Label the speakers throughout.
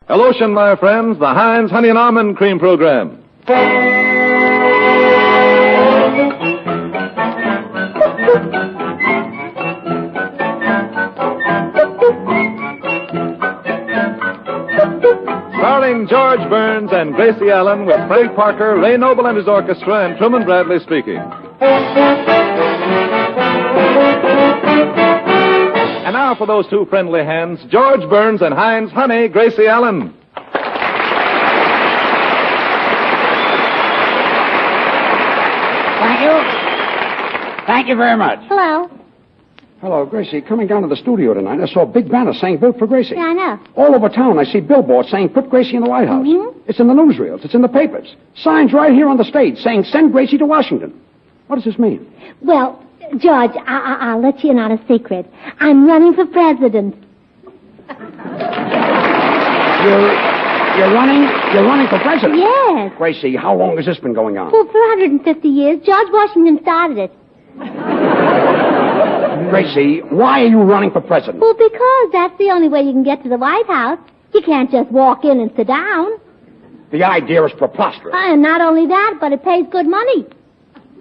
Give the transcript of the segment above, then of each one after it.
Speaker 1: Hello, my friends, the Hines Honey and Almond Cream Program. Starring George Burns and Gracie Allen with Frank Parker, Ray Noble and his orchestra, and Truman Bradley speaking. And now for those two friendly hands, George Burns and Hines Honey, Gracie Allen.
Speaker 2: Thank you. Thank you very much.
Speaker 3: Hello.
Speaker 2: Hello, Gracie. Coming down to the studio tonight, I saw a big banner saying "Vote for Gracie."
Speaker 3: Yeah, I know.
Speaker 2: All over town, I see billboards saying "Put Gracie in the White House."
Speaker 3: Mm-hmm.
Speaker 2: It's in the newsreels. It's in the papers. Signs right here on the stage saying "Send Gracie to Washington." What does this mean?
Speaker 3: Well, George, I'll let you in on a secret. I'm running for president.
Speaker 2: You're running for president?
Speaker 3: Yes.
Speaker 2: Gracie, how long has this been going on?
Speaker 3: Well, for 150 years. George Washington started it.
Speaker 2: Gracie, why are you running for president?
Speaker 3: Well, because that's the only way you can get to the White House. You can't just walk in and sit down.
Speaker 2: The idea is preposterous.
Speaker 3: And not only that, but it pays good money.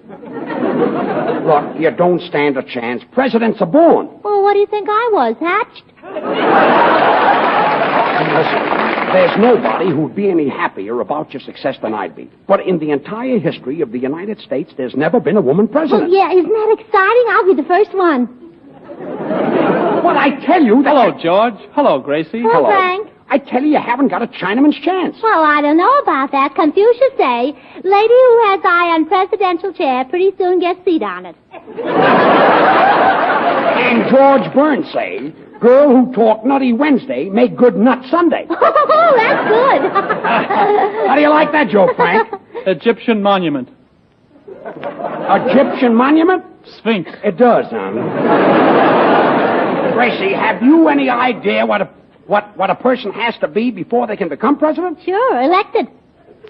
Speaker 2: Look, you don't stand a chance. Presidents are born.
Speaker 3: Well, what do you think I was, hatched?
Speaker 2: Listen, there's nobody who'd be any happier about your success than I'd be. But in the entire history of the United States, there's never been a woman president.
Speaker 3: Well, yeah, isn't that exciting? I'll be the first one.
Speaker 2: But I tell you that...
Speaker 4: Hello, George. Hello, Gracie.
Speaker 3: Hello, Frank.
Speaker 2: I tell you haven't got a Chinaman's chance.
Speaker 3: Well, I don't know about that. Confucius say, lady who has eye on presidential chair pretty soon gets seat on it.
Speaker 2: And George Burns say, girl who talk nutty Wednesday make good nut Sunday.
Speaker 3: Oh, that's good.
Speaker 2: How do you like that joke, Frank?
Speaker 4: Egyptian monument.
Speaker 2: Egyptian monument?
Speaker 4: Sphinx.
Speaker 2: It does, huh? Gracie, have you any idea what a person has to be before they can become president?
Speaker 3: Sure, elected.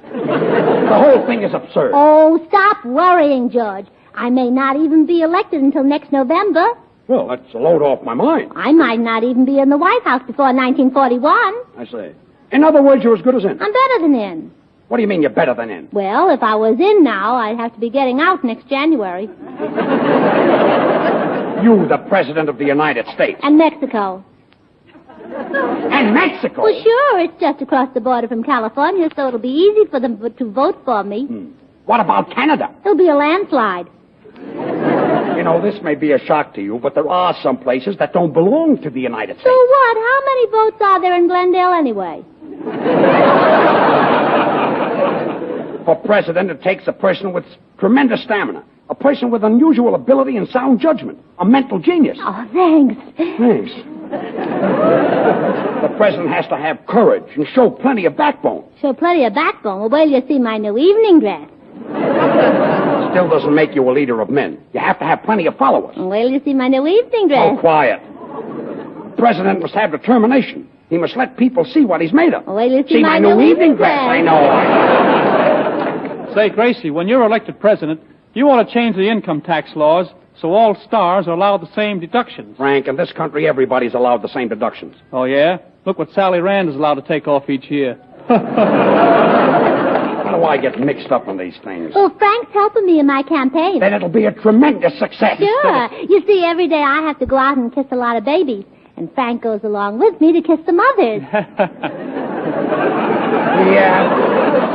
Speaker 2: The whole thing is absurd.
Speaker 3: Oh, stop worrying, George. I may not even be elected until next November.
Speaker 2: Well, that's a load off my mind.
Speaker 3: I might not even be in the White House before 1941.
Speaker 2: I see. In other words, you're as good as in.
Speaker 3: I'm better than in.
Speaker 2: What do you mean you're better than in?
Speaker 3: Well, if I was in now, I'd have to be getting out next January.
Speaker 2: You, the president of the United States.
Speaker 3: And Mexico.
Speaker 2: And Mexico?
Speaker 3: Well, sure. It's just across the border from California, so it'll be easy for them to vote for me.
Speaker 2: What about Canada?
Speaker 3: It'll be a landslide.
Speaker 2: You know, this may be a shock to you, but there are some places that don't belong to the United States.
Speaker 3: So what? How many votes are there in Glendale anyway?
Speaker 2: For president, it takes a person with tremendous stamina, a person with unusual ability and sound judgment, a mental genius.
Speaker 3: Oh, thanks.
Speaker 2: Thanks. The president has to have courage and show plenty of backbone.
Speaker 3: Show plenty of backbone. Well, wait till you see my new evening dress.
Speaker 2: Still doesn't make you a leader of men. You have to have plenty of followers.
Speaker 3: Well, wait till you see my new evening dress.
Speaker 2: Oh, quiet. The president must have determination. He must let people see what he's made of.
Speaker 3: Well, wait till you see
Speaker 2: my new evening dress. I know.
Speaker 4: Say, Gracie, when you're elected president, you ought to change the income tax laws so all stars are allowed the same deductions.
Speaker 2: Frank, in this country, everybody's allowed the same deductions.
Speaker 4: Oh, yeah? Look what Sally Rand is allowed to take off each year.
Speaker 2: How do I get mixed up in these things?
Speaker 3: Well, Frank's helping me in my campaign.
Speaker 2: Then it'll be a tremendous success.
Speaker 3: Sure. You see, every day I have to go out and kiss a lot of babies. And Frank goes along with me to kiss the mothers.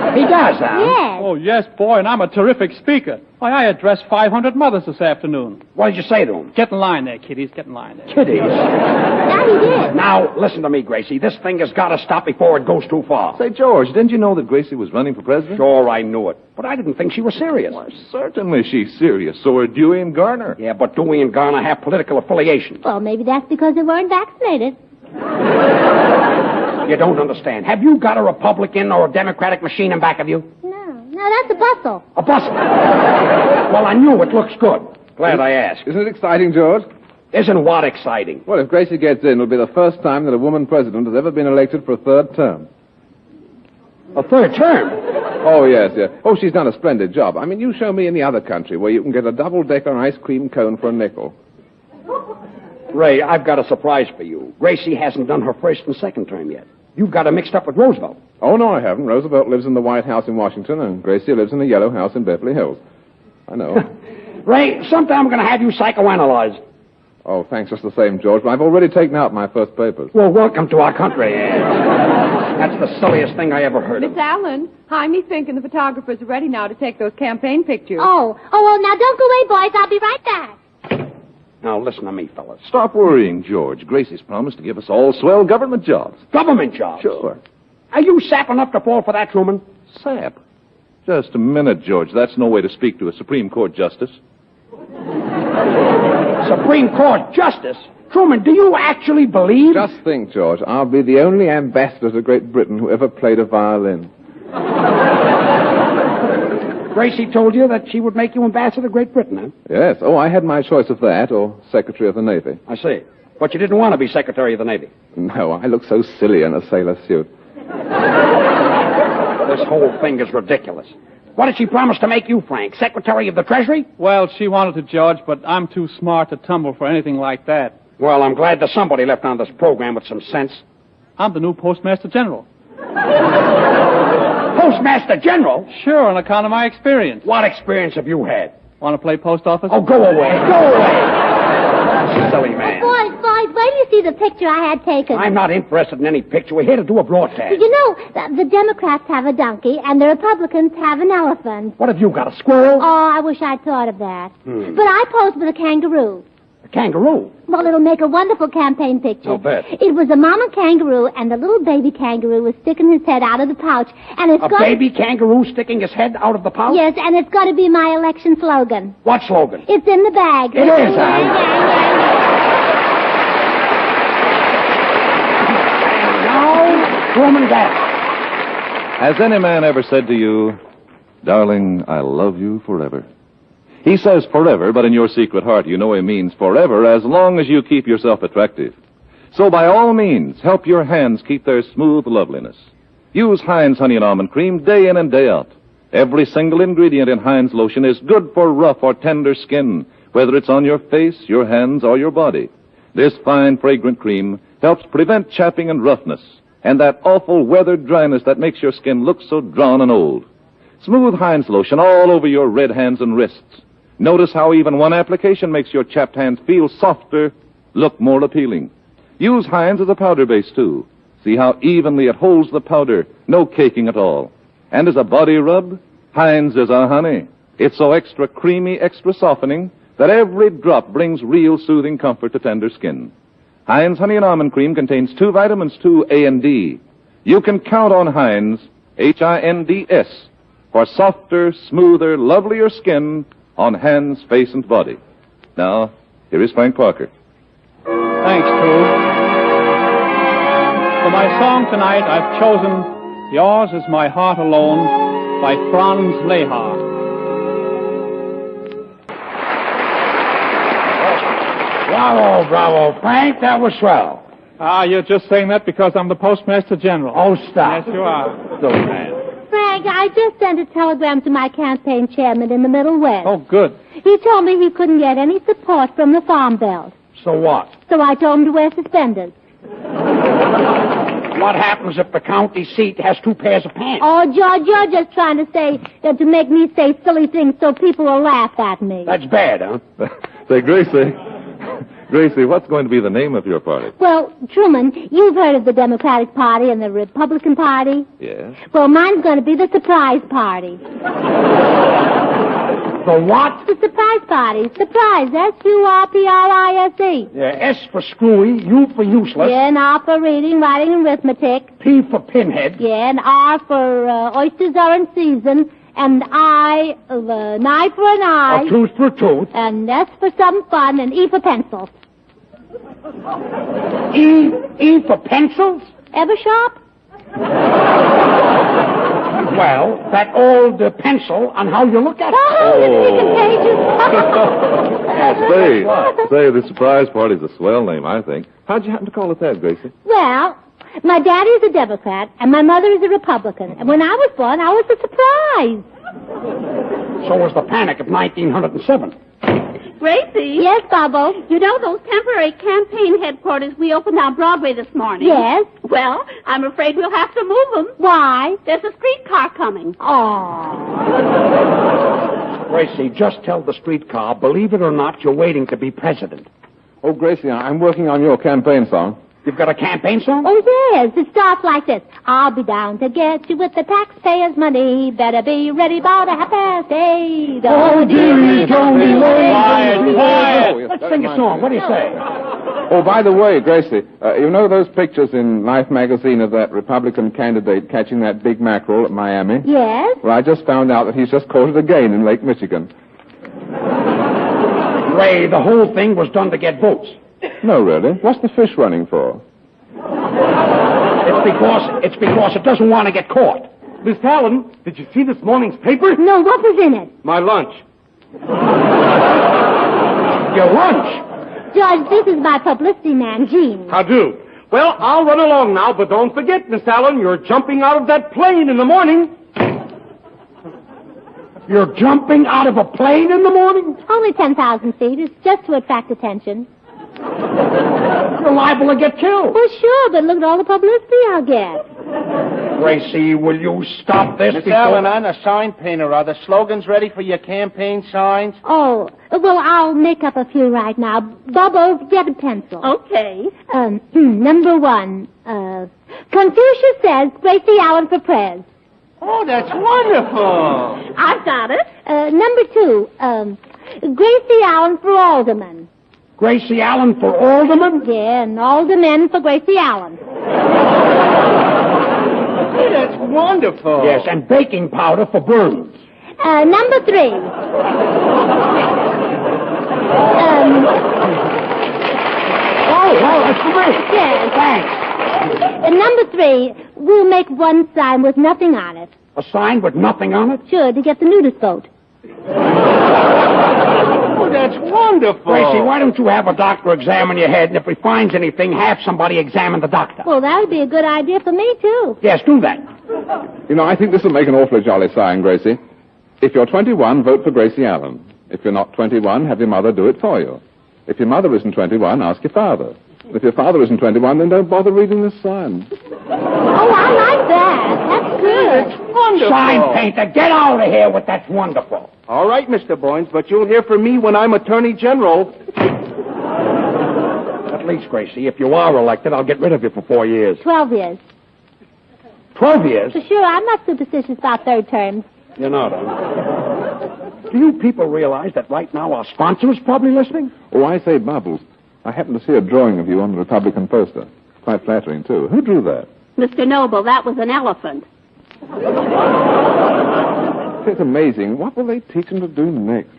Speaker 2: He does, huh?
Speaker 3: Yes.
Speaker 4: Oh, yes, boy, and I'm a terrific speaker. Why, I addressed 500 mothers this afternoon.
Speaker 2: What did you say to him?
Speaker 4: Get in line there, kiddies. Get in line there.
Speaker 2: Kiddies.
Speaker 3: That he did.
Speaker 2: Now, listen to me, Gracie. This thing has got to stop before it goes too far.
Speaker 1: Say, George, didn't you know that Gracie was running for president?
Speaker 2: Sure, I knew it. But I didn't think she was serious.
Speaker 1: Why, certainly she's serious. So are Dewey and Garner.
Speaker 2: Yeah, but Dewey and Garner have political affiliations.
Speaker 3: Well, maybe that's because they weren't vaccinated.
Speaker 2: You don't understand. Have you got a Republican or a Democratic machine in back of you?
Speaker 3: No, that's a bustle.
Speaker 2: A bustle. Well, I knew it looks good. Glad I asked.
Speaker 1: Isn't it exciting, George?
Speaker 2: Isn't what exciting?
Speaker 1: Well, if Gracie gets in, it'll be the first time that a woman president has ever been elected for a third term.
Speaker 2: A third term?
Speaker 1: Oh, yes. Oh, she's done a splendid job. I mean, you show me any other country where you can get a double-decker ice cream cone for a nickel.
Speaker 2: Ray, I've got a surprise for you. Gracie hasn't done her first and second term yet. You've got her mixed up with Roosevelt.
Speaker 1: Oh, no, I haven't. Roosevelt lives in the White House in Washington, and Gracie lives in the Yellow House in Beverly Hills. I know.
Speaker 2: Ray, sometime I'm going to have you psychoanalyzed.
Speaker 1: Oh, thanks just the same, George, but I've already taken out my first papers.
Speaker 2: Well, welcome to our country. That's the silliest thing I ever heard of.
Speaker 5: Miss Allen, Hines thinking the photographers are ready now to take those campaign pictures.
Speaker 3: Oh, well, now don't go away, boys. I'll be right back.
Speaker 2: Now, listen to me, fellas.
Speaker 6: Stop worrying, George. Gracie's promised to give us all swell government jobs.
Speaker 2: Government jobs?
Speaker 6: Sure.
Speaker 2: Are you sap enough to fall for that, Truman?
Speaker 6: Sap? Just a minute, George. That's no way to speak to a Supreme Court justice.
Speaker 2: Supreme Court justice? Truman, do you actually believe...
Speaker 1: Just think, George, I'll be the only ambassador to Great Britain who ever played a violin.
Speaker 2: Gracie told you that she would make you ambassador to Great Britain, huh?
Speaker 1: Yes. Oh, I had my choice of that or Secretary of the Navy.
Speaker 2: I see. But you didn't want to be Secretary of the Navy.
Speaker 1: No, I look so silly in a sailor suit.
Speaker 2: This whole thing is ridiculous. What did she promise to make you, Frank? Secretary of the Treasury?
Speaker 4: Well, she wanted to, George, but I'm too smart to tumble for anything like that.
Speaker 2: Well, I'm glad there's somebody left on this program with some sense.
Speaker 4: I'm the new Postmaster General.
Speaker 2: Postmaster General?
Speaker 4: Sure, on account of my experience.
Speaker 2: What experience have you had?
Speaker 4: Want to play post office?
Speaker 2: Oh, go away. Go away. Silly man.
Speaker 3: Boys, wait till you see the picture I had taken.
Speaker 2: I'm not interested in any picture. We're here to do a broadcast.
Speaker 3: You know, the Democrats have a donkey, and the Republicans have an elephant.
Speaker 2: What have you got, a squirrel?
Speaker 3: Oh, I wish I'd thought of that. But I posed with a kangaroo.
Speaker 2: A kangaroo?
Speaker 3: Well, it'll make a wonderful campaign picture.
Speaker 2: I'll bet.
Speaker 3: It was a mama kangaroo, and the little baby kangaroo was sticking his head out of the pouch. And it's
Speaker 2: baby kangaroo sticking his head out of the pouch?
Speaker 3: Yes, and it's going to be my election slogan.
Speaker 2: What slogan?
Speaker 3: It's in the bag.
Speaker 2: It is, Truman Gas.
Speaker 6: Has any man ever said to you, "Darling, I love you forever"? He says forever, but in your secret heart you know he means forever as long as you keep yourself attractive. So by all means, help your hands keep their smooth loveliness. Use Hines Honey and Almond Cream day in and day out. Every single ingredient in Hines lotion is good for rough or tender skin, whether it's on your face, your hands, or your body. This fine, fragrant cream helps prevent chapping and roughness, and that awful weathered dryness that makes your skin look so drawn and old. Smooth Hines lotion all over your red hands and wrists. Notice how even one application makes your chapped hands feel softer, look more appealing. Use Hines as a powder base, too. See how evenly it holds the powder, no caking at all. And as a body rub, Hines is a honey. It's so extra creamy, extra softening, that every drop brings real soothing comfort to tender skin. Hines Honey and Almond Cream contains 2 vitamins, 2 A and D. You can count on Hines, Hinds, for softer, smoother, lovelier skin on hands, face, and body. Now, here is Frank Parker.
Speaker 4: Thanks, True. For my song tonight, I've chosen Yours Is My Heart Alone by Franz Lehar.
Speaker 2: Bravo, bravo, Frank. That was swell.
Speaker 4: Ah, you're just saying that because I'm the Postmaster General.
Speaker 2: Oh, stop.
Speaker 4: Yes, you are.
Speaker 2: Silly man.
Speaker 3: Frank, I just sent a telegram to my campaign chairman in the Middle West.
Speaker 4: Oh, good.
Speaker 3: He told me he couldn't get any support from the Farm Belt.
Speaker 2: So what?
Speaker 3: So I told him to wear suspenders.
Speaker 2: What happens if the county seat has 2 pairs of pants?
Speaker 3: Oh, George, you're just trying to say, to make me say silly things so people will laugh at me.
Speaker 2: That's bad, huh?
Speaker 6: Say, Gracie, what's going to be the name of your party?
Speaker 3: Well, Truman, you've heard of the Democratic Party and the Republican Party?
Speaker 6: Yes.
Speaker 3: Well, mine's going to be the Surprise Party.
Speaker 2: The what?
Speaker 3: The Surprise Party. Surprise, S-U-R-P-R-I-S-E.
Speaker 2: Yeah, S for screwy, U for useless,
Speaker 3: Yeah, and R for reading, writing, and arithmetic.
Speaker 2: P for pinhead.
Speaker 3: Yeah, and R for oysters are in season. And I, an eye for an eye.
Speaker 2: A tooth for a tooth.
Speaker 3: And S for some fun, and E for pencils.
Speaker 2: E for pencils?
Speaker 3: Ever sharp?
Speaker 2: Well, that all depends on how you look at it.
Speaker 3: Oh, it's
Speaker 6: Say, the surprise party's a swell name, I think. How'd you happen to call it that, Gracie?
Speaker 3: Well, my daddy is a Democrat, and my mother is a Republican. And when I was born, I was a surprise.
Speaker 2: So was the Panic of 1907.
Speaker 7: Gracie?
Speaker 3: Yes, Bubble?
Speaker 7: You know those temporary campaign headquarters we opened on Broadway this morning?
Speaker 3: Yes.
Speaker 7: Well, I'm afraid we'll have to move them.
Speaker 3: Why?
Speaker 7: There's a streetcar coming.
Speaker 3: Oh.
Speaker 2: Gracie, just tell the streetcar, believe it or not, you're waiting to be president.
Speaker 1: Oh, Gracie, I'm working on your campaign song.
Speaker 2: You've got a campaign song?
Speaker 3: Oh, yes. It starts like this. I'll be down to get you with the taxpayers' money. Better be ready about 8:30.
Speaker 2: Oh, dearie, don't be late.
Speaker 4: Quiet.
Speaker 2: Let's sing a song. What do you say?
Speaker 1: Oh, by the way, Gracie, you know those pictures in Life magazine of that Republican candidate catching that big mackerel at Miami?
Speaker 3: Yes?
Speaker 1: Well, I just found out that he's just caught it again in Lake Michigan.
Speaker 2: Ray, the whole thing was done to get votes.
Speaker 1: No, really. What's the fish running for?
Speaker 2: It's because it doesn't want to get caught.
Speaker 8: Miss Allen, did you see this morning's paper?
Speaker 3: No, what was in it?
Speaker 8: My lunch.
Speaker 2: Your lunch.
Speaker 3: George, this is my publicity man, Gene.
Speaker 8: How do? Well, I'll run along now, but don't forget, Miss Allen, you're jumping out of that plane in the morning.
Speaker 2: You're jumping out of a plane in the morning?
Speaker 3: Only 10,000 feet. It's just to attract attention.
Speaker 2: You're liable to get killed.
Speaker 3: Well, sure, but look at all the publicity I'll get.
Speaker 2: Gracie, will you stop this?
Speaker 9: Miss Allen, I'm a sign painter. Are the slogans ready for your campaign signs?
Speaker 3: Oh, well, I'll make up a few right now. Bubbles, get a pencil.
Speaker 7: Okay.
Speaker 3: Number 1. Confucius says Gracie Allen for Prez.
Speaker 9: Oh, that's wonderful.
Speaker 7: I've got it.
Speaker 3: Number 2. Gracie Allen for Alderman.
Speaker 2: Gracie Allen for alderman?
Speaker 3: Yeah, and Alderman for Gracie Allen.
Speaker 9: Hey, that's wonderful.
Speaker 2: Yes, and baking powder for Burns.
Speaker 3: Number 3.
Speaker 2: Oh, well, that's for me.
Speaker 3: Yes.
Speaker 2: Thanks.
Speaker 3: Number 3, we'll make one sign with nothing on it.
Speaker 2: A sign with nothing on it?
Speaker 3: Sure, to get the nudist vote.
Speaker 9: Oh, that's wonderful.
Speaker 2: Gracie, why don't you have a doctor examine your head, and if he finds anything, have somebody examine the doctor?
Speaker 3: Well, that would be a good idea for me, too.
Speaker 2: Yes, do that.
Speaker 1: You know, I think this will make an awfully jolly sign, Gracie. If you're 21, vote for Gracie Allen. If you're not 21, have your mother do it for you. If your mother isn't 21, ask your father. If your father isn't 21, then don't bother reading this sign.
Speaker 3: Oh, I like that. That's good.
Speaker 9: It's wonderful.
Speaker 2: Sign painter, get out of here with that's wonderful.
Speaker 9: All right, Mr. Boynes, but you'll hear from me when I'm Attorney General.
Speaker 2: At least, Gracie, if you are elected, I'll get rid of you for 4 years.
Speaker 3: 12 years.
Speaker 2: 12 years?
Speaker 3: For sure, I'm not superstitious about third terms.
Speaker 2: You're not, huh? Do you people realize that right now our sponsor is probably listening?
Speaker 1: Oh, I say, Bubbles, I happen to see a drawing of you on the Republican poster. Quite flattering, too. Who drew that?
Speaker 7: Mr. Noble, that was an elephant.
Speaker 1: It's amazing. What will they teach him to do next?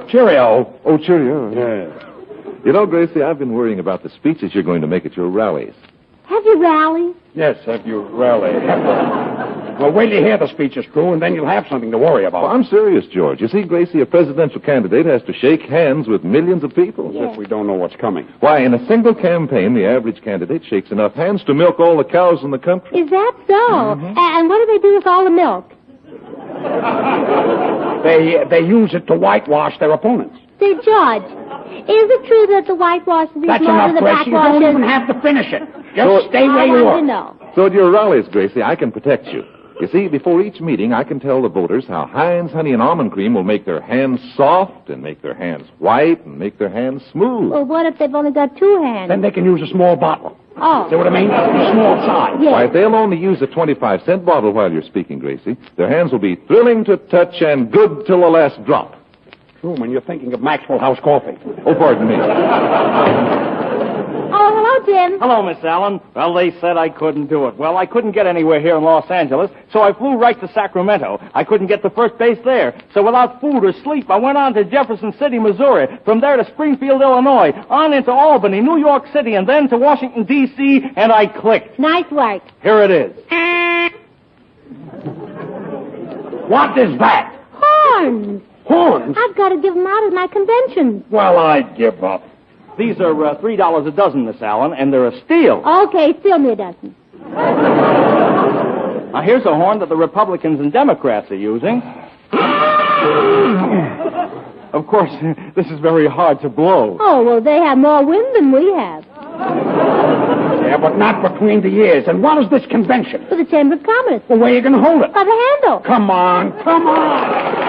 Speaker 2: Cheerio.
Speaker 1: Oh, cheerio.
Speaker 6: Yeah. You know, Gracie, I've been worrying about the speeches you're going to make at your rallies.
Speaker 3: Have you rallied?
Speaker 2: Yes, have you rallied? Well, wait till you hear the speeches, Crew, and then you'll have something to worry about.
Speaker 6: Well, I'm serious, George. You see, Gracie, a presidential candidate has to shake hands with millions of people.
Speaker 2: As if we don't know what's coming.
Speaker 6: Why, in a single campaign, the average candidate shakes enough hands to milk all the cows in the country.
Speaker 3: Is that so? And what do they do with all the milk?
Speaker 2: They use it to whitewash their opponents.
Speaker 3: Say, George, is it true that the whitewashes is
Speaker 2: That's
Speaker 3: more
Speaker 2: enough,
Speaker 3: than the
Speaker 2: Gracie. You don't
Speaker 3: blackwashes?
Speaker 2: even have to finish it. Just stay where
Speaker 3: I
Speaker 2: you
Speaker 3: want to
Speaker 2: are.
Speaker 3: know.
Speaker 6: So at your rallies, Gracie, I can protect you. You see, before each meeting, I can tell the voters how Hines honey and almond cream will make their hands soft and make their hands white and make their hands smooth.
Speaker 3: Well, what if they've only got 2 hands?
Speaker 2: Then they can use a small bottle.
Speaker 3: Oh.
Speaker 2: See what I mean? A small size.
Speaker 3: Yes.
Speaker 6: Why, if they'll only use a 25-cent bottle while you're speaking, Gracie, their hands will be thrilling to touch and good till the last drop.
Speaker 2: True, when you're thinking of Maxwell House coffee.
Speaker 6: Oh, pardon me.
Speaker 3: Oh, hello, Jim.
Speaker 4: Hello, Miss Allen. Well, they said I couldn't do it. Well, I couldn't get anywhere here in Los Angeles, so I flew right to Sacramento. I couldn't get to first base there. So without food or sleep, I went on to Jefferson City, Missouri. From there to Springfield, Illinois. On into Albany, New York City, and then to Washington, D.C., and I clicked.
Speaker 3: Nice work.
Speaker 4: Here it is.
Speaker 2: What is that?
Speaker 3: Horns.
Speaker 2: Horns?
Speaker 3: I've got to give them out at my convention.
Speaker 2: Well, I'd give up.
Speaker 4: These are $3 a dozen, Miss Allen, and they're a steal.
Speaker 3: Okay, steal me a dozen.
Speaker 4: Now, here's a horn that the Republicans and Democrats are using. Of course, this is very hard to blow.
Speaker 3: Oh, well, they have more wind than we have.
Speaker 2: Yeah, but not between the ears. And what is this convention?
Speaker 3: For the Chamber of Commerce.
Speaker 2: Well, where are you going to hold it?
Speaker 3: By the handle.
Speaker 2: Come on, come on.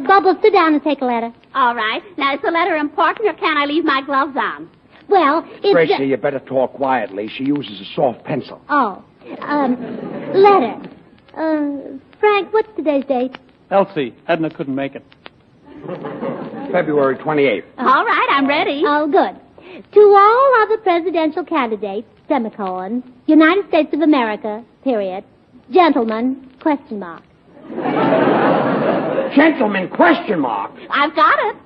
Speaker 3: Bubbles, sit down and take a letter.
Speaker 7: All right. Now, is the letter important, or can I leave my gloves on?
Speaker 3: Well, it's...
Speaker 2: Gracie, you better talk quietly. She uses a soft pencil.
Speaker 3: Oh. Letter. Frank, what's today's date?
Speaker 10: Elsie, Edna couldn't make it.
Speaker 2: February 28th.
Speaker 7: All right, I'm ready.
Speaker 3: Oh, good. To all other presidential candidates, semicolon, United States of America, period, gentlemen, question mark.
Speaker 2: Gentlemen, question mark.
Speaker 7: I've got it.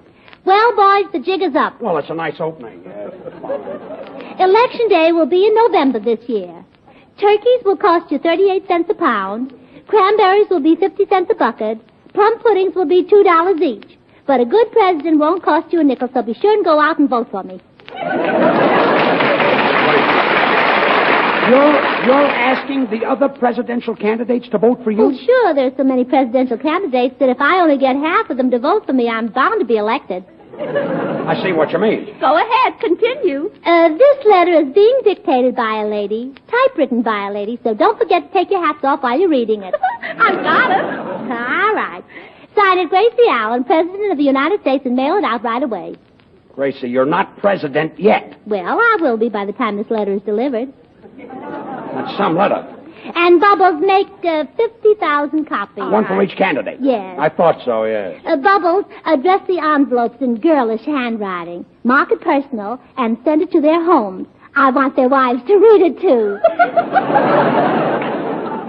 Speaker 3: Well, boys, the jig is up.
Speaker 2: Well, it's a nice opening.
Speaker 3: Election day will be in November this year. Turkeys will cost you 38 cents a pound. Cranberries will be 50 cents a bucket. Plum puddings will be $2 each. But a good president won't cost you a nickel, so be sure and go out and vote for me.
Speaker 2: You're asking the other presidential candidates to vote for you?
Speaker 3: Oh, sure, there's so many presidential candidates that if I only get half of them to vote for me, I'm bound to be elected.
Speaker 2: I see what you mean.
Speaker 7: Go ahead, continue.
Speaker 3: This letter is being dictated by a lady, typewritten by a lady, so don't forget to take your hats off while you're reading it.
Speaker 7: I've got it.
Speaker 3: All right. Sign it, Gracie Allen, President of the United States, and mail it out right away.
Speaker 2: Gracie, you're not president yet.
Speaker 3: Well, I will be by the time this letter is delivered.
Speaker 2: That's some letter.
Speaker 3: And Bubbles, make 50,000 copies.
Speaker 2: One for each candidate.
Speaker 3: Yes.
Speaker 2: I thought so, yes.
Speaker 3: Bubbles, address the envelopes in girlish handwriting. Mark it personal and send it to their homes. I want their wives to read it, too.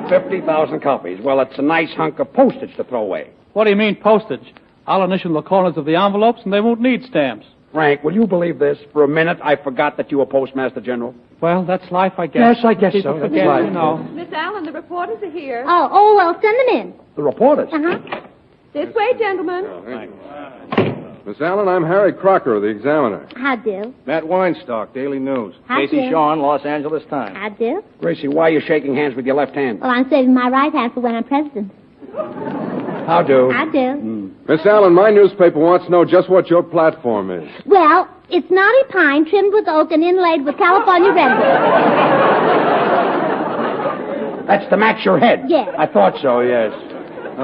Speaker 2: 50,000 copies. Well, it's a nice hunk of postage to throw away.
Speaker 10: What do you mean, postage? I'll initial the corners of the envelopes, and they won't need stamps.
Speaker 2: Frank, will you believe this? For a minute, I forgot that you were Postmaster General.
Speaker 10: Well, that's life, I guess.
Speaker 2: Yes, I guess
Speaker 10: People
Speaker 2: so. That's
Speaker 10: forget,
Speaker 2: life.
Speaker 10: you know.
Speaker 5: Miss Allen, the reporters are here.
Speaker 3: Oh, well, send them in.
Speaker 2: The reporters?
Speaker 3: Uh-huh.
Speaker 5: This way, gentlemen.
Speaker 11: Miss Allen, I'm Harry Crocker of the Examiner.
Speaker 3: How do?
Speaker 9: Matt Weinstock, Daily News.
Speaker 3: How
Speaker 4: Casey
Speaker 3: do?
Speaker 4: Shawn, Los Angeles Times.
Speaker 3: How do?
Speaker 2: Gracie, why are you shaking hands with your left hand?
Speaker 3: Well, I'm saving my right hand for when I'm president.
Speaker 2: How do?
Speaker 3: How do?
Speaker 11: Miss Allen, my newspaper wants to know just what your platform is.
Speaker 3: Well, it's knotty pine trimmed with oak and inlaid with California redwood.
Speaker 2: That's to match your head.
Speaker 3: Yes.
Speaker 2: I thought so, yes.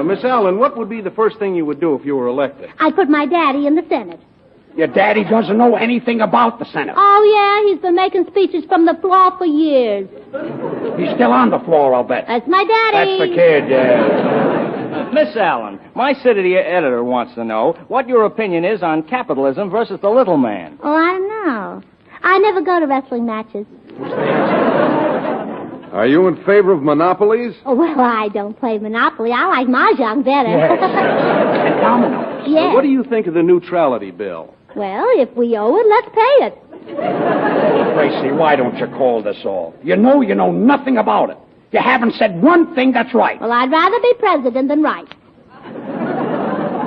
Speaker 9: Miss Allen, what would be the first thing you would do if you were elected?
Speaker 3: I put my daddy in the Senate.
Speaker 2: Your daddy doesn't know anything about the Senate.
Speaker 3: Oh, yeah, he's been making speeches from the floor for years.
Speaker 2: He's still on the floor, I'll bet.
Speaker 3: That's my daddy.
Speaker 2: That's the kid, yes.
Speaker 4: Miss Allen, my city editor wants to know what your opinion is on capitalism versus the little man.
Speaker 3: Oh, I don't know. I never go to wrestling matches.
Speaker 11: Are you in favor of monopolies?
Speaker 3: Oh, well, I don't play Monopoly. I like Mahjong better.
Speaker 2: Yes. And dominoes.
Speaker 3: Yes.
Speaker 9: What do you think of the neutrality bill?
Speaker 3: Well, if we owe it, let's pay it.
Speaker 2: Gracie, why don't you call this off? You know nothing about it. You haven't said one thing that's right.
Speaker 3: Well, I'd rather be president than right.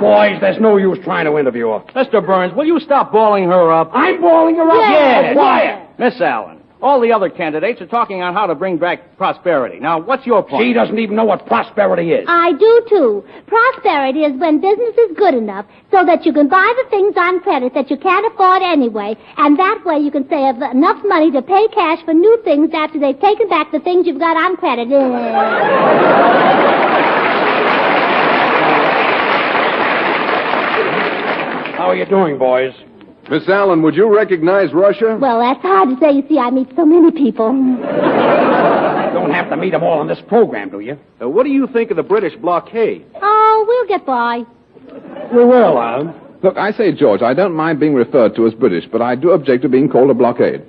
Speaker 2: Boys, there's no use trying to interview her.
Speaker 4: Mr. Burns, will you stop balling her up?
Speaker 2: I'm balling her up?
Speaker 3: Yeah,
Speaker 2: Quiet.
Speaker 4: Miss Allen, all the other candidates are talking on how to bring back prosperity. Now, what's your point?
Speaker 2: She doesn't even know what prosperity is.
Speaker 3: I do, too. Prosperity is when business is good enough so that you can buy the things on credit that you can't afford anyway, and that way you can save enough money to pay cash for new things after they've taken back the things you've got on credit.
Speaker 2: How are you doing, boys?
Speaker 11: Miss Allen, would you recognize Russia?
Speaker 3: Well, that's hard to say. You see, I meet so many people.
Speaker 2: Don't have to meet them all on this program, do you?
Speaker 9: What do you think of the British blockade?
Speaker 3: Oh, we'll get by.
Speaker 2: We will, Alan.
Speaker 1: Look, I say, George, I don't mind being referred to as British, but I do object to being called a blockade.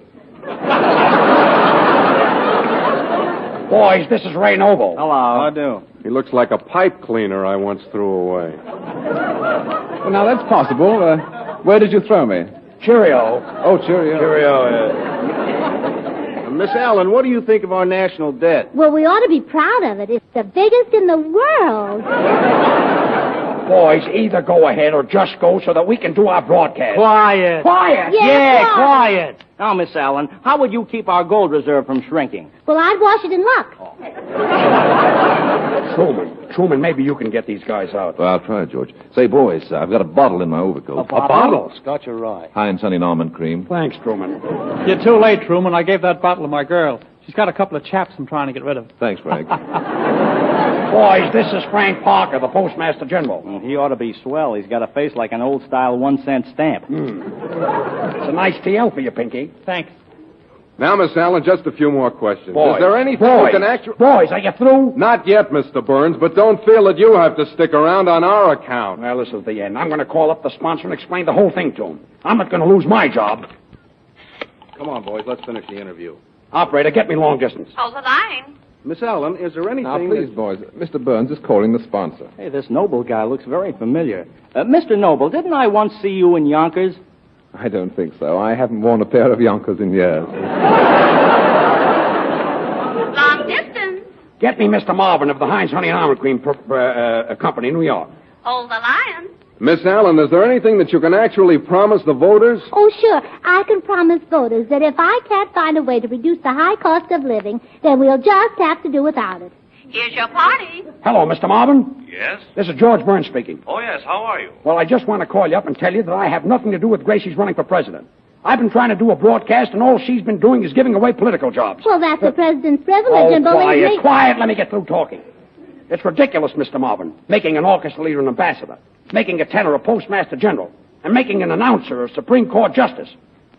Speaker 2: Boys, this is Ray Noble.
Speaker 4: Hello. How do?
Speaker 11: He looks like a pipe cleaner I once threw away.
Speaker 1: Well, now, that's possible. Where did you throw me?
Speaker 2: Cheerio.
Speaker 1: Oh, cheerio.
Speaker 2: Cheerio, yeah.
Speaker 9: Miss Allen, what do you think of our national debt?
Speaker 3: Well, we ought to be proud of it. It's the biggest in the world.
Speaker 2: Boys, either go ahead or just go so that we can do our broadcast.
Speaker 4: Quiet.
Speaker 2: Quiet?
Speaker 3: Yeah,
Speaker 4: Quiet. Now, Miss Allen, how would you keep our gold reserve from shrinking?
Speaker 3: Well, I'd wash it in luck.
Speaker 2: Truman, maybe you can get these guys out.
Speaker 6: Well, I'll try, George. Say, boys, I've got a bottle in my overcoat.
Speaker 2: A bottle?
Speaker 9: Scotch or rye?
Speaker 6: Hines honey almond cream.
Speaker 2: Thanks, Truman.
Speaker 10: You're too late, Truman. I gave that bottle to my girl. She's got a couple of chaps I'm trying to get rid of.
Speaker 6: Thanks, Frank.
Speaker 2: Boys, this is Frank Parker, the Postmaster General.
Speaker 4: He ought to be swell. He's got a face like an old-style 1-cent stamp.
Speaker 2: It's a nice TL for you, Pinky.
Speaker 10: Thanks.
Speaker 11: Now, Miss Allen, just a few more questions.
Speaker 2: Boys.
Speaker 11: Is there anything
Speaker 2: Boys.
Speaker 11: we can actually...
Speaker 2: Boys, are you through?
Speaker 11: Not yet, Mr. Burns, but don't feel that you have to stick around on our account.
Speaker 2: Well, this is the end. I'm going to call up the sponsor and explain the whole thing to him. I'm not going to lose my job.
Speaker 9: Come on, boys, let's finish the interview.
Speaker 2: Operator, get me long distance.
Speaker 7: Hold the line.
Speaker 9: Miss Allen, is there anything...
Speaker 1: Now, please, boys, Mr. Burns is calling the sponsor.
Speaker 4: Hey, this Noble guy looks very familiar. Mr. Noble, didn't I once see you in Yonkers?
Speaker 1: I don't think so. I haven't worn a pair of Yonkers in years.
Speaker 7: Long distance.
Speaker 2: Get me Mr. Marvin of the Hines Honey and Almond Cream Company in New York.
Speaker 7: Hold the line.
Speaker 11: Miss Allen, is there anything that you can actually promise the voters?
Speaker 3: Oh, sure. I can promise voters that if I can't find a way to reduce the high cost of living, then we'll just have to do without it.
Speaker 7: Here's your party.
Speaker 2: Hello, Mr. Marvin.
Speaker 12: Yes?
Speaker 2: This is George Burns speaking.
Speaker 12: Oh, yes. How are you?
Speaker 2: Well, I just want to call you up and tell you that I have nothing to do with Gracie's running for president. I've been trying to do a broadcast, and all she's been doing is giving away political jobs.
Speaker 3: Well, that's the president's privilege, and believe me...
Speaker 2: Quiet. Let me get through talking. It's ridiculous, Mr. Marvin, making an orchestra leader an ambassador, making a tenor a postmaster general, and making an announcer a Supreme Court justice.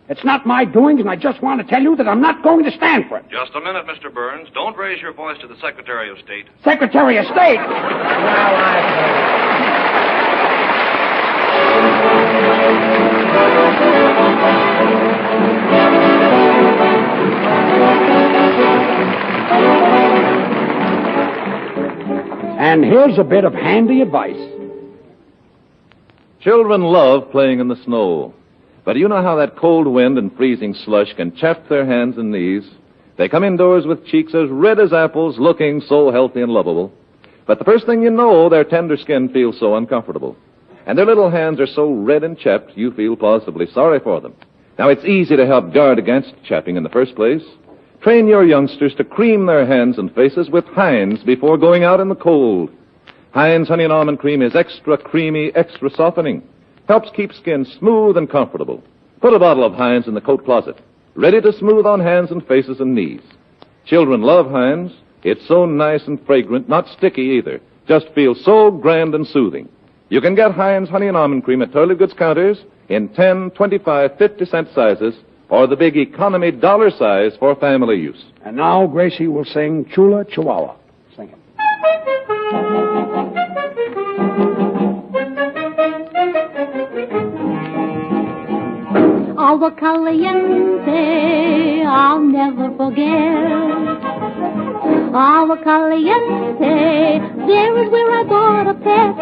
Speaker 2: It's not my doing, and I just want to tell you that I'm not going to stand for it.
Speaker 12: Just a minute, Mr. Burns. Don't raise your voice to the Secretary of State.
Speaker 2: Secretary of State? And here's a bit of handy advice.
Speaker 6: Children love playing in the snow. But do you know how that cold wind and freezing slush can chafe their hands and knees? They come indoors with cheeks as red as apples, looking so healthy and lovable. But the first thing you know, their tender skin feels so uncomfortable. And their little hands are so red and chapped, you feel positively sorry for them. Now, it's easy to help guard against chapping in the first place. Train your youngsters to cream their hands and faces with Hines before going out in the cold. Hines Honey and Almond Cream is extra creamy, extra softening. Helps keep skin smooth and comfortable. Put a bottle of Hines in the coat closet, ready to smooth on hands and faces and knees. Children love Hines. It's so nice and fragrant, not sticky either. Just feels so grand and soothing. You can get Hines Honey and Almond Cream at toilet goods counters in 10, 25, 50-cent sizes, or the big economy dollar size for family use.
Speaker 2: And now Gracie will sing Chula Chihuahua. Sing it.
Speaker 3: Agua caliente, I'll never forget. Agua caliente, there is where I bought a pet.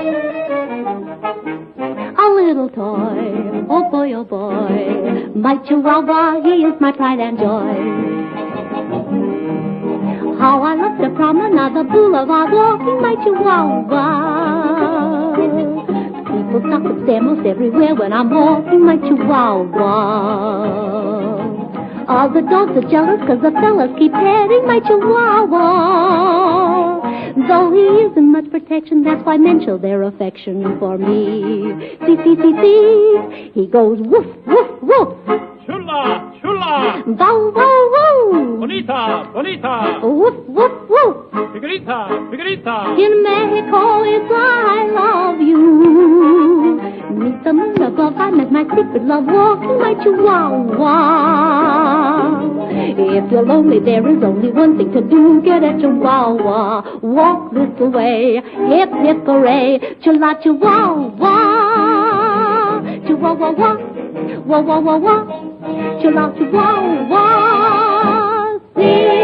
Speaker 3: A little toy, oh boy, my chihuahua, he is my pride and joy. How I love the promenade, the boulevard, walking my chihuahua. People stop and stare most everywhere when I'm walking my chihuahua. All the dogs are jealous because the fellas keep petting my chihuahua. Though he isn't much protection, that's why men show their affection for me. See, he goes woof, woof, woof.
Speaker 10: Chula, chula.
Speaker 3: Bow, bow, wow.
Speaker 10: Bonita, bonita.
Speaker 3: Woof, woof, woof.
Speaker 10: Figurita, figurita.
Speaker 3: In Mexico, it's I love you. Meet the moon above, I met my secret love walking my chihuahua. If you're lonely, there is only one thing to do. Get a chihuahua. Walk this way. Hip, hip, hooray. Chula, chihuahua. Chihuahua, wah, wah, wah, wah, wah. Chula, chihuahua. See.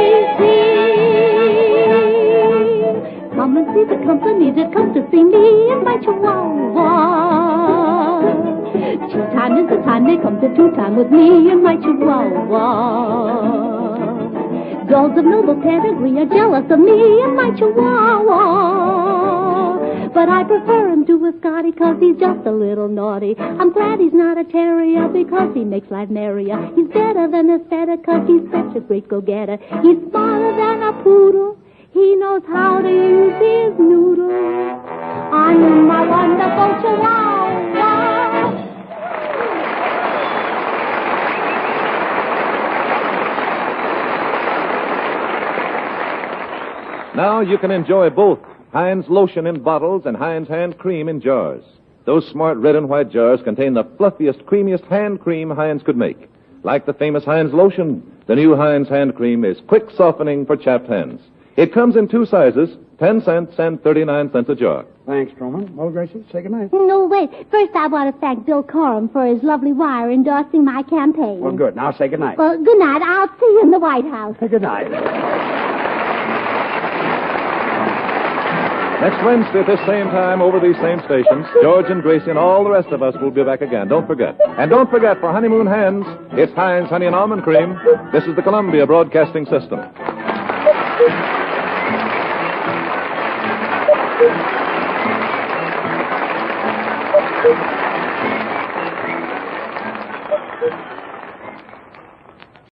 Speaker 3: Come and see the company that comes to see me and my chihuahua. Tea time is the time they come to two time with me and my chihuahua. Dogs of noble pedigree are jealous of me and my chihuahua. But I prefer him to a Scotty because he's just a little naughty. I'm glad he's not a terrier because he makes life merrier. He's better than a setter because he's such a great go-getter. He's smarter than a poodle. He knows how to use his noodle. I'm my wonderful chihuahua.
Speaker 6: Now you can enjoy both Heinz lotion in bottles and Heinz hand cream in jars. Those smart red and white jars contain the fluffiest, creamiest hand cream Heinz could make. Like the famous Heinz lotion, the new Heinz hand cream is quick softening for chapped hands. It comes in two sizes, 10 cents and 39 cents a jar.
Speaker 2: Thanks, Truman. Well, Gracie, say goodnight.
Speaker 3: No, wait. First, I want to thank Bill Coram for his lovely wire endorsing my campaign.
Speaker 2: Well, good. Now say goodnight.
Speaker 3: Well, good night. I'll see you in the White House.
Speaker 2: Good night.
Speaker 6: Next Wednesday at this same time, over these same stations, George and Gracie and all the rest of us will be back again. Don't forget. And don't forget, for honeymoon hands, it's Heinz Honey and Almond Cream. This is the Columbia Broadcasting System.